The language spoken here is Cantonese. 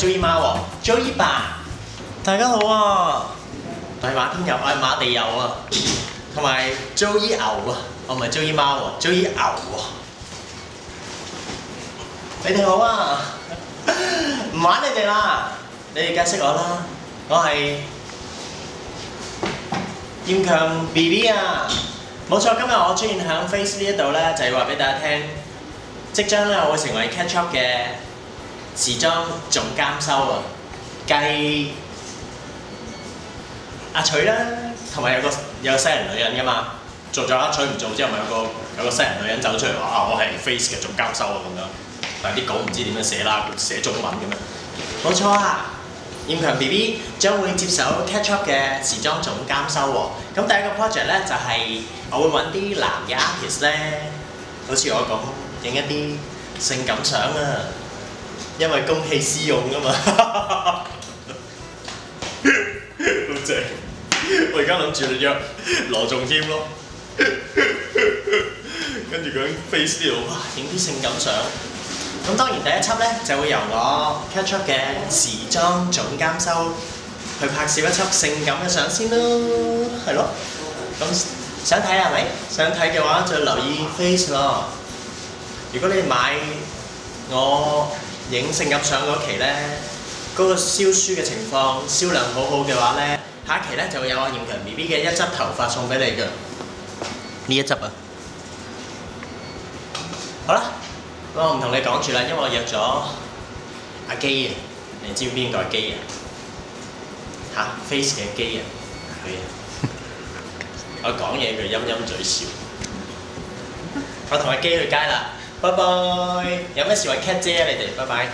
Joey 媽喎 ，Joey 爸，大家好啊！我係馬天佑，我係馬地佑啊，同埋 Joey 牛啊，我唔係 Joey 媽喎，Joey 牛喎。你哋好啊！唔玩你哋啦，你哋梗係識我啦，我係劍強 BB 啊！冇錯，今日我出現喺 Face 呢一度咧，就係話俾大家聽，即將咧我會成為 Catch Up 嘅時裝總監修啊，繼阿取啦，同埋有個西人女人噶嘛，做咗阿取唔做之後，咪有個西人女人走出嚟話啊，我係 Face 嘅總監修啊咁樣，但係啲稿唔知點樣寫啦，寫中文咁樣，冇錯啊！劍強 BB 將會接手 Catch Up 嘅時裝總監修喎。咁第一個 project 咧就係、我會揾啲男嘅 artist 咧，好似我咁影一啲性感相啊，因為公器私用啊嘛。好正！我而家諗住約羅仲謙咯，跟住佢喺 Face 呢度哇影啲性感相。咁當然第一輯咧就會由我 Catch Up 嘅時裝總監修去拍攝一輯性感嘅相先咯，係咯。咁想睇係咪？想睇嘅話就留意 Face 咯。如果你買我影性感相嗰期咧，嗰個燒書嘅情況銷量好好嘅話咧，下一期咧就會有我劍強 BB 嘅一執頭髮送俾你嘅。呢一執啊！好啦。我唔同你講住啦，因為我約咗阿基啊，你知唔知邊個係基啊？嚇 Face 嘅基啊，佢啊，我講嘢佢陰陰嘴笑。我同阿基去街啦，拜拜。有咩事揾 Cat 姐啊，你哋，拜拜。